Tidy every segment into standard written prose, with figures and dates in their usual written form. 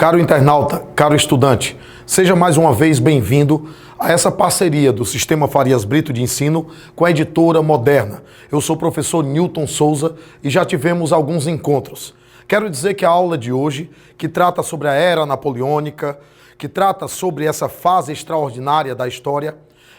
Caro internauta, caro estudante, seja mais uma vez bem-vindo a essa parceria do Sistema Farias Brito de Ensino com a editora Moderna. Eu sou o professor Newton Souza e já tivemos alguns encontros. Quero dizer que a aula de hoje, que trata sobre a Era Napoleônica, que trata sobre essa fase extraordinária da história,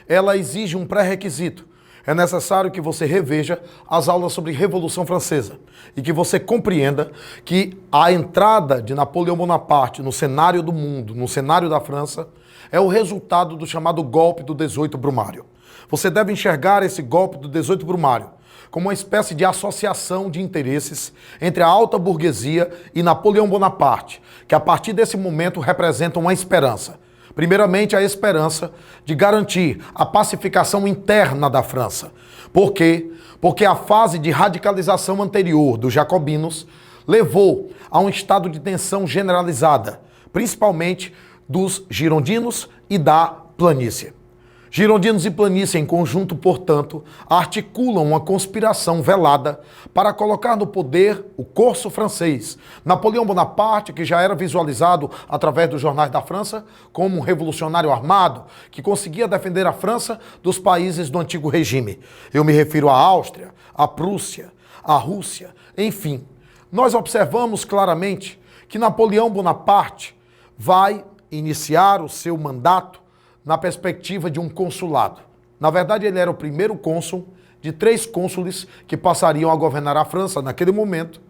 ela exige um pré-requisito. É necessário que você reveja as aulas sobre Revolução Francesa e que você compreenda que a entrada de Napoleão Bonaparte no cenário do mundo, no cenário da França, é o resultado do chamado golpe do 18 Brumário. Você deve enxergar esse golpe do 18 Brumário como uma espécie de associação de interesses entre a alta burguesia e Napoleão Bonaparte, que a partir desse momento representam uma esperança. Primeiramente, a esperança de garantir a pacificação interna da França. Por quê? Porque a fase de radicalização anterior dos jacobinos levou a um estado de tensão generalizada, principalmente dos girondinos e da planície. Girondinos e planície em conjunto, portanto, articulam uma conspiração velada para colocar no poder o corso francês. Napoleão Bonaparte, que já era visualizado através dos jornais da França como um revolucionário armado que conseguia defender a França dos países do antigo regime. Eu me refiro à Áustria, à Prússia, à Rússia, enfim. Nós observamos claramente que Napoleão Bonaparte vai iniciar o seu mandato na perspectiva de um consulado. Na verdade, ele era o primeiro cônsul de 3 cônsules que passariam a governar a França naquele momento,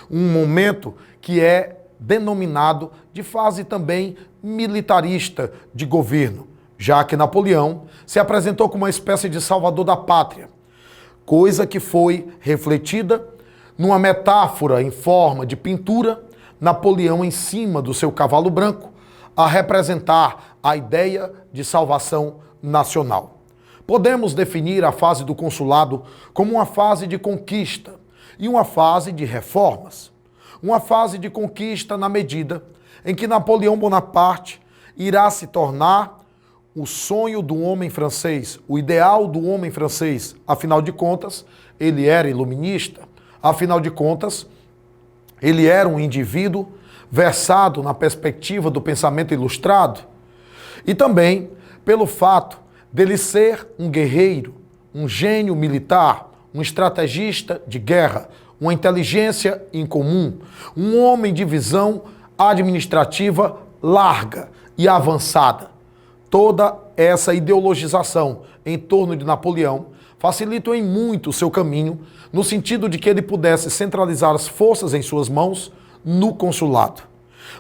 um momento que é denominado de fase também militarista de governo, já que Napoleão se apresentou como uma espécie de salvador da pátria, coisa que foi refletida numa metáfora em forma de pintura, Napoleão em cima do seu cavalo branco, a representar a ideia de salvação nacional. Podemos definir a fase do consulado como uma fase de conquista e uma fase de reformas. Uma fase de conquista na medida em que Napoleão Bonaparte irá se tornar o sonho do homem francês, o ideal do homem francês. Afinal de contas, ele era iluminista. Afinal de contas, ele era um indivíduo versado na perspectiva do pensamento ilustrado, e também pelo fato dele ser um guerreiro, um gênio militar, um estrategista de guerra, uma inteligência incomum, um homem de visão administrativa larga e avançada. Toda essa ideologização em torno de Napoleão facilitou em muito o seu caminho, no sentido de que ele pudesse centralizar as forças em suas mãos no consulado.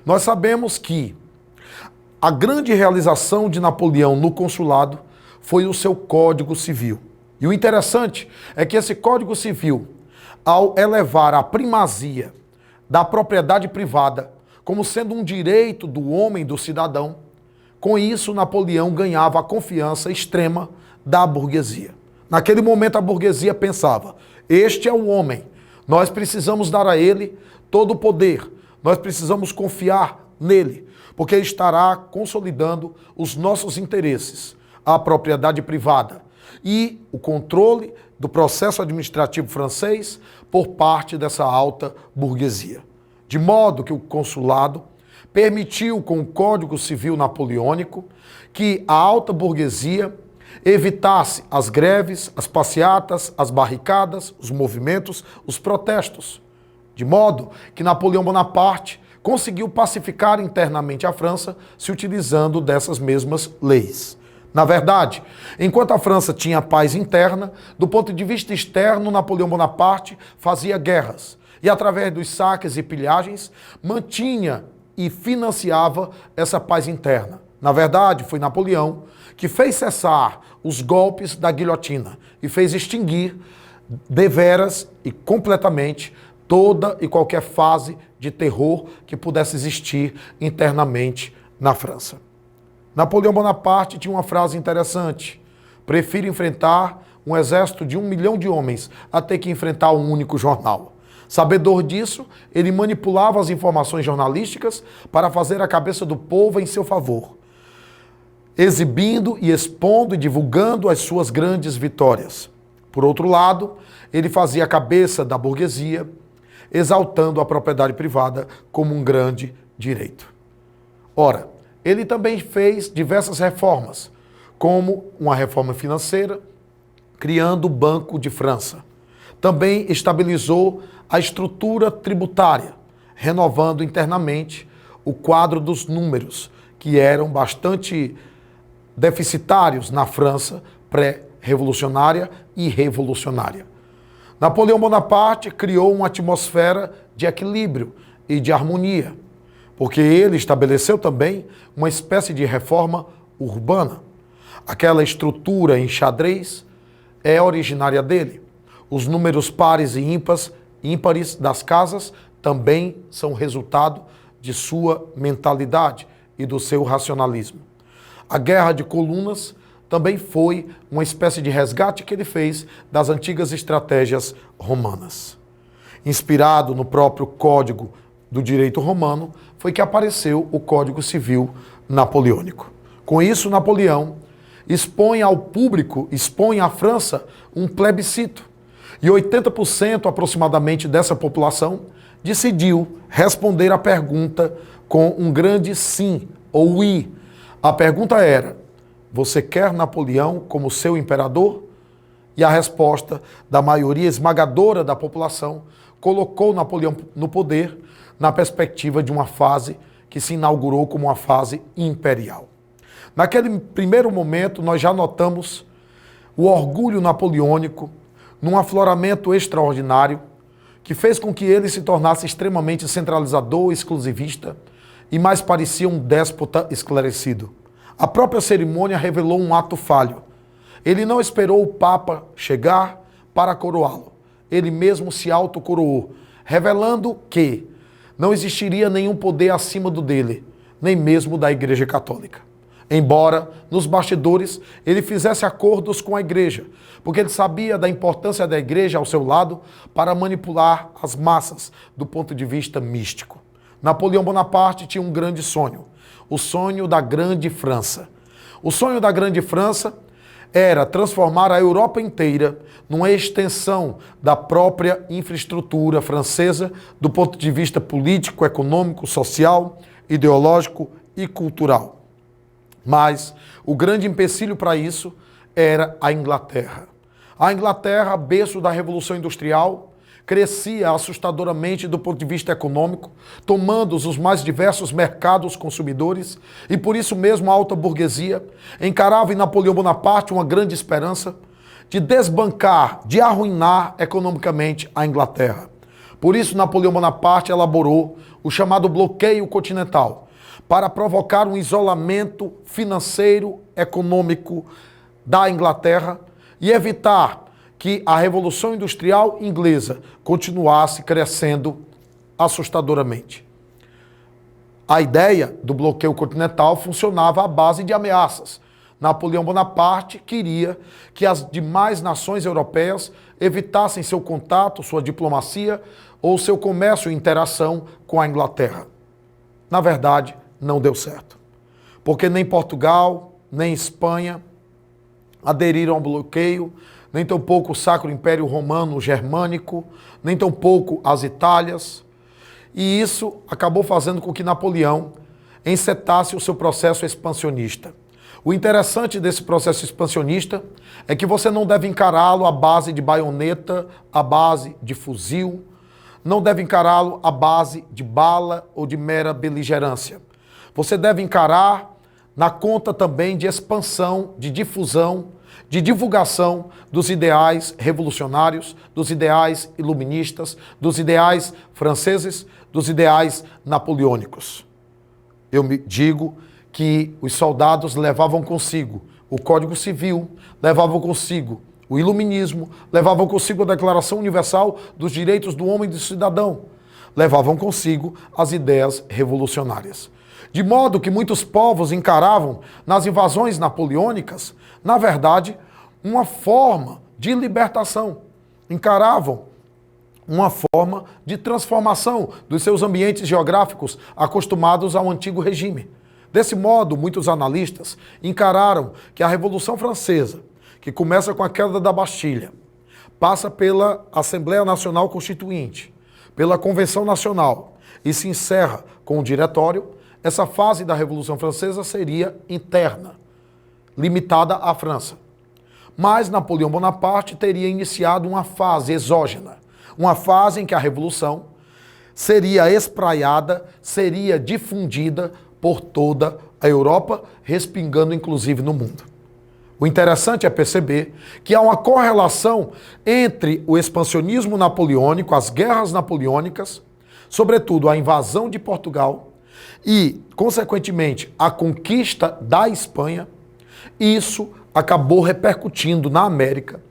Nós sabemos que a grande realização de Napoleão no consulado foi o seu Código Civil. E o interessante é que esse Código Civil, ao elevar a primazia da propriedade privada como sendo um direito do homem, do cidadão, com isso Napoleão ganhava a confiança extrema da burguesia. Naquele momento a burguesia pensava: este é o homem, nós precisamos dar a ele todo o poder, nós precisamos confiar nele, porque ele estará consolidando os nossos interesses, a propriedade privada e o controle do processo administrativo francês por parte dessa alta burguesia. De modo que o consulado permitiu, com o Código Civil Napoleônico, que a alta burguesia evitasse as greves, as passeatas, as barricadas, os movimentos, os protestos. De modo que Napoleão Bonaparte conseguiu pacificar internamente a França se utilizando dessas mesmas leis. Na verdade, enquanto a França tinha paz interna, do ponto de vista externo, Napoleão Bonaparte fazia guerras e, através dos saques e pilhagens, mantinha e financiava essa paz interna. Na verdade, foi Napoleão que fez cessar os golpes da guilhotina e fez extinguir deveras e completamente toda e qualquer fase de terror que pudesse existir internamente na França. Napoleão Bonaparte tinha uma frase interessante: prefiro enfrentar um exército de 1 milhão de homens a ter que enfrentar um único jornal. Sabedor disso, ele manipulava as informações jornalísticas para fazer a cabeça do povo em seu favor, exibindo e expondo e divulgando as suas grandes vitórias. Por outro lado, ele fazia a cabeça da burguesia, exaltando a propriedade privada como um grande direito. Ora, ele também fez diversas reformas, como uma reforma financeira, criando o Banco de França. Também estabilizou a estrutura tributária, renovando internamente o quadro dos números, que eram bastante deficitários na França pré-revolucionária e revolucionária. Napoleão Bonaparte criou uma atmosfera de equilíbrio e de harmonia, porque ele estabeleceu também uma espécie de reforma urbana. Aquela estrutura em xadrez é originária dele. Os números pares e ímpares das casas também são resultado de sua mentalidade e do seu racionalismo. A Guerra de Colunas também foi uma espécie de resgate que ele fez das antigas estratégias romanas. Inspirado no próprio Código do Direito Romano, foi que apareceu o Código Civil Napoleônico. Com isso, Napoleão expõe ao público, expõe à França um plebiscito. E 80% aproximadamente dessa população decidiu responder à pergunta com um grande sim ou oui. A pergunta era: você quer Napoleão como seu imperador? E a resposta da maioria esmagadora da população colocou Napoleão no poder na perspectiva de uma fase que se inaugurou como uma fase imperial. Naquele primeiro momento, nós já notamos o orgulho napoleônico num afloramento extraordinário que fez com que ele se tornasse extremamente centralizador, exclusivista e mais parecia um déspota esclarecido. A própria cerimônia revelou um ato falho. Ele não esperou o Papa chegar para coroá-lo. Ele mesmo se autocoroou, revelando que não existiria nenhum poder acima do dele, nem mesmo da Igreja Católica. Embora, nos bastidores, ele fizesse acordos com a igreja, porque ele sabia da importância da igreja ao seu lado para manipular as massas do ponto de vista místico. Napoleão Bonaparte tinha um grande sonho, o sonho da Grande França. O sonho da Grande França era transformar a Europa inteira numa extensão da própria infraestrutura francesa do ponto de vista político, econômico, social, ideológico e cultural. Mas o grande empecilho para isso era a Inglaterra. A Inglaterra, berço da Revolução Industrial, crescia assustadoramente do ponto de vista econômico, tomando os mais diversos mercados consumidores, e por isso mesmo a alta burguesia encarava em Napoleão Bonaparte uma grande esperança de desbancar, de arruinar economicamente a Inglaterra. Por isso Napoleão Bonaparte elaborou o chamado bloqueio continental, para provocar um isolamento financeiro, econômico da Inglaterra e evitar que a Revolução Industrial inglesa continuasse crescendo assustadoramente. A ideia do bloqueio continental funcionava à base de ameaças. Napoleão Bonaparte queria que as demais nações europeias evitassem seu contato, sua diplomacia ou seu comércio e interação com a Inglaterra. Na verdade, não deu certo, porque nem Portugal, nem Espanha aderiram ao bloqueio, nem tampouco o Sacro Império Romano Germânico, nem tampouco as Itálias, e isso acabou fazendo com que Napoleão encetasse o seu processo expansionista. O interessante desse processo expansionista é que você não deve encará-lo à base de baioneta, à base de fuzil, não deve encará-lo à base de bala ou de mera beligerância. Você deve encarar na conta também de expansão, de difusão, de divulgação dos ideais revolucionários, dos ideais iluministas, dos ideais franceses, dos ideais napoleônicos. Eu me digo que os soldados levavam consigo o Código Civil, levavam consigo o iluminismo, levavam consigo a Declaração Universal dos Direitos do Homem e do Cidadão, levavam consigo as ideias revolucionárias. De modo que muitos povos encaravam nas invasões napoleônicas, na verdade, uma forma de libertação. Encaravam uma forma de transformação dos seus ambientes geográficos acostumados ao antigo regime. Desse modo, muitos analistas encararam que a Revolução Francesa, que começa com a queda da Bastilha, passa pela Assembleia Nacional Constituinte, pela Convenção Nacional e se encerra com o Diretório, essa fase da Revolução Francesa seria interna, limitada à França. Mas Napoleão Bonaparte teria iniciado uma fase exógena, uma fase em que a Revolução seria espraiada, seria difundida por toda a Europa, respingando inclusive no mundo. O interessante é perceber que há uma correlação entre o expansionismo napoleônico, as guerras napoleônicas, sobretudo a invasão de Portugal e, consequentemente, a conquista da Espanha. Isso acabou repercutindo na América,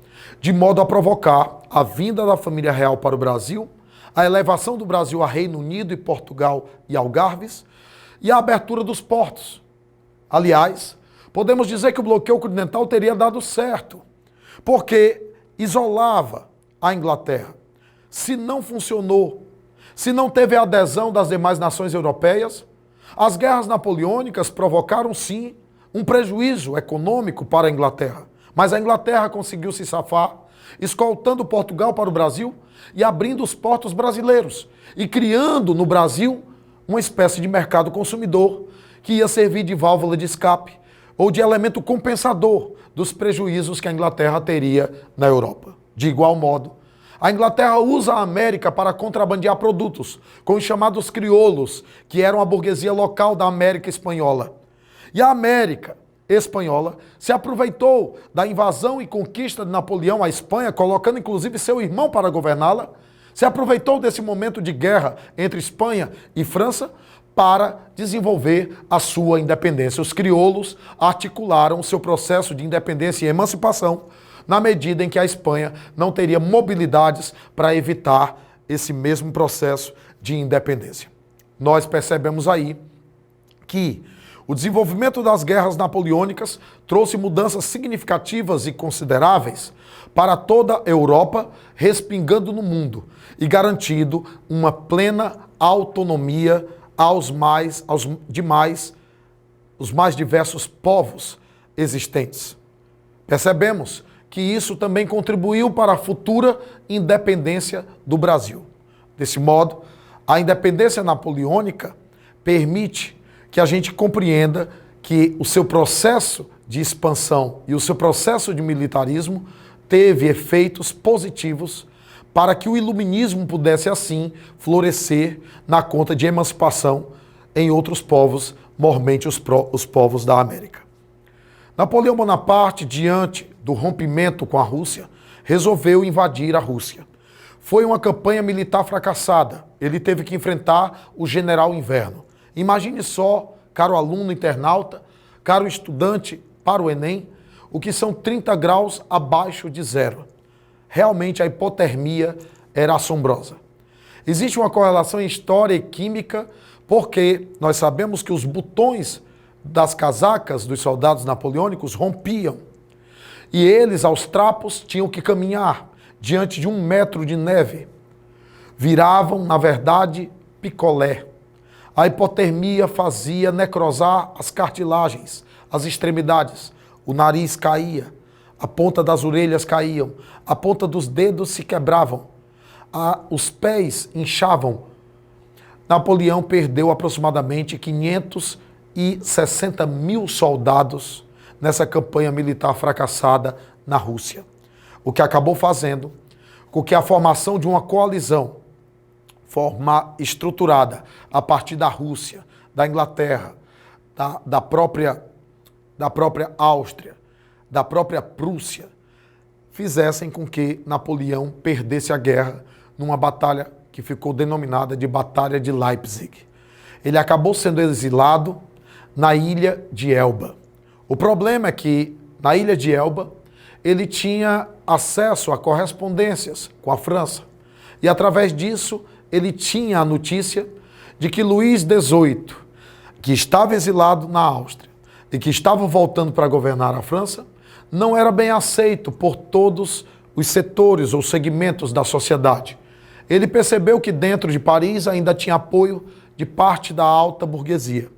de modo a provocar a vinda da família real para o Brasil, a elevação do Brasil a Reino Unido e Portugal e Algarves, e a abertura dos portos. Aliás, podemos dizer que o bloqueio continental teria dado certo, porque isolava a Inglaterra. Se não funcionou, se não teve a adesão das demais nações europeias, as guerras napoleônicas provocaram, sim, um prejuízo econômico para a Inglaterra. Mas a Inglaterra conseguiu se safar, escoltando Portugal para o Brasil e abrindo os portos brasileiros e criando no Brasil uma espécie de mercado consumidor que ia servir de válvula de escape ou de elemento compensador dos prejuízos que a Inglaterra teria na Europa. De igual modo, a Inglaterra usa a América para contrabandear produtos com os chamados crioulos, que eram a burguesia local da América espanhola. E a América espanhola se aproveitou da invasão e conquista de Napoleão à Espanha, colocando inclusive seu irmão para governá-la, se aproveitou desse momento de guerra entre Espanha e França para desenvolver a sua independência. Os crioulos articularam o seu processo de independência e emancipação na medida em que a Espanha não teria mobilidades para evitar esse mesmo processo de independência. Nós percebemos aí que o desenvolvimento das guerras napoleônicas trouxe mudanças significativas e consideráveis para toda a Europa, respingando no mundo e garantindo uma plena autonomia aos mais diversos povos existentes. Percebemos que isso também contribuiu para a futura independência do Brasil. Desse modo, a independência napoleônica permite que a gente compreenda que o seu processo de expansão e o seu processo de militarismo teve efeitos positivos para que o iluminismo pudesse, assim, florescer na conta de emancipação em outros povos, mormente os povos da América. Napoleão Bonaparte, diante do rompimento com a Rússia, resolveu invadir a Rússia. Foi uma campanha militar fracassada. Ele teve que enfrentar o general Inverno. Imagine só, caro aluno internauta, caro estudante para o Enem, o que são 30 graus abaixo de zero. Realmente a hipotermia era assombrosa. Existe uma correlação em história e química, porque nós sabemos que os botões das casacas dos soldados napoleônicos rompiam. E eles, aos trapos, tinham que caminhar diante de 1 metro de neve. Viravam, na verdade, picolé. A hipotermia fazia necrosar as cartilagens, as extremidades. O nariz caía, a ponta das orelhas caíam, a ponta dos dedos se quebravam, os pés inchavam. Napoleão perdeu aproximadamente 560 mil soldados nessa campanha militar fracassada na Rússia. O que acabou fazendo com que a formação de uma coalizão estruturada a partir da Rússia, da Inglaterra, da própria Áustria, da própria Prússia, fizessem com que Napoleão perdesse a guerra numa batalha que ficou denominada de Batalha de Leipzig. Ele acabou sendo exilado na ilha de Elba. O problema é que, na ilha de Elba, ele tinha acesso a correspondências com a França. E, através disso, ele tinha a notícia de que Luís XVIII, que estava exilado na Áustria e que estava voltando para governar a França, não era bem aceito por todos os setores ou segmentos da sociedade. Ele percebeu que dentro de Paris ainda tinha apoio de parte da alta burguesia.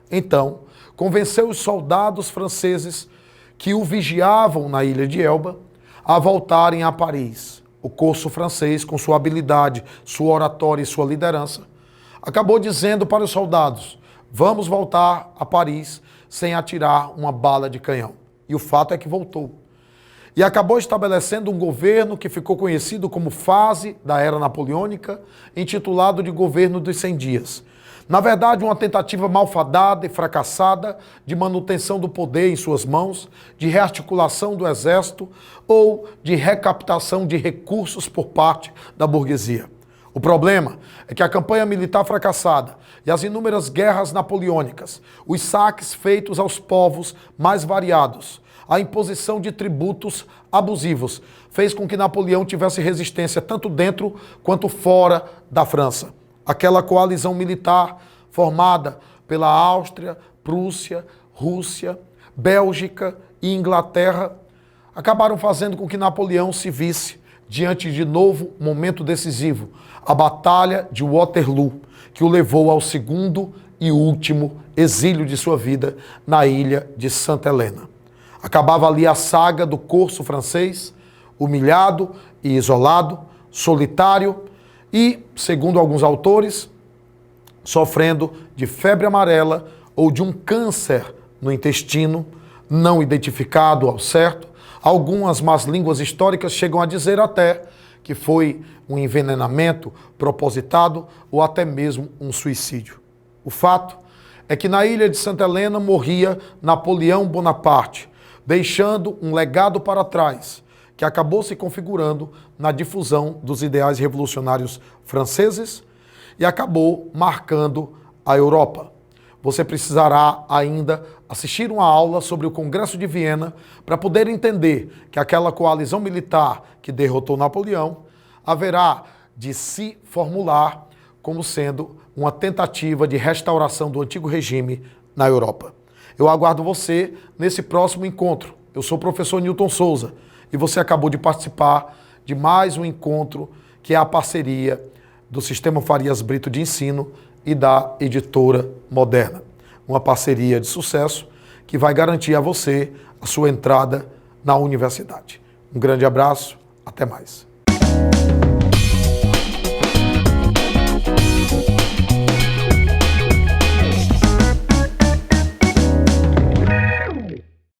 Então, convenceu os soldados franceses que o vigiavam na ilha de Elba a voltarem a Paris. O corso francês, com sua habilidade, sua oratória e sua liderança, acabou dizendo para os soldados: vamos voltar a Paris sem atirar uma bala de canhão. E o fato é que voltou. E acabou estabelecendo um governo que ficou conhecido como fase da Era Napoleônica, intitulado de Governo dos 100 Dias. Na verdade, uma tentativa malfadada e fracassada de manutenção do poder em suas mãos, de rearticulação do exército ou de recaptação de recursos por parte da burguesia. O problema é que a campanha militar fracassada e as inúmeras guerras napoleônicas, os saques feitos aos povos mais variados, a imposição de tributos abusivos, fez com que Napoleão tivesse resistência tanto dentro quanto fora da França. Aquela coalizão militar formada pela Áustria, Prússia, Rússia, Bélgica e Inglaterra acabaram fazendo com que Napoleão se visse diante de novo momento decisivo, a Batalha de Waterloo, que o levou ao segundo e último exílio de sua vida na ilha de Santa Helena. Acabava ali a saga do corso francês, humilhado e isolado, solitário e, segundo alguns autores, sofrendo de febre amarela ou de um câncer no intestino, não identificado ao certo. Algumas más línguas históricas chegam a dizer até que foi um envenenamento propositado ou até mesmo um suicídio. O fato é que na ilha de Santa Helena morria Napoleão Bonaparte, deixando um legado para trás, que acabou se configurando na difusão dos ideais revolucionários franceses e acabou marcando a Europa. Você precisará ainda assistir uma aula sobre o Congresso de Viena para poder entender que aquela coalizão militar que derrotou Napoleão haverá de se formular como sendo uma tentativa de restauração do antigo regime na Europa. Eu aguardo você nesse próximo encontro. Eu sou o professor Newton Souza e você acabou de participar de mais um encontro que é a parceria do Sistema Farias Brito de Ensino e da Editora Moderna. Uma parceria de sucesso que vai garantir a você a sua entrada na universidade. Um grande abraço, até mais.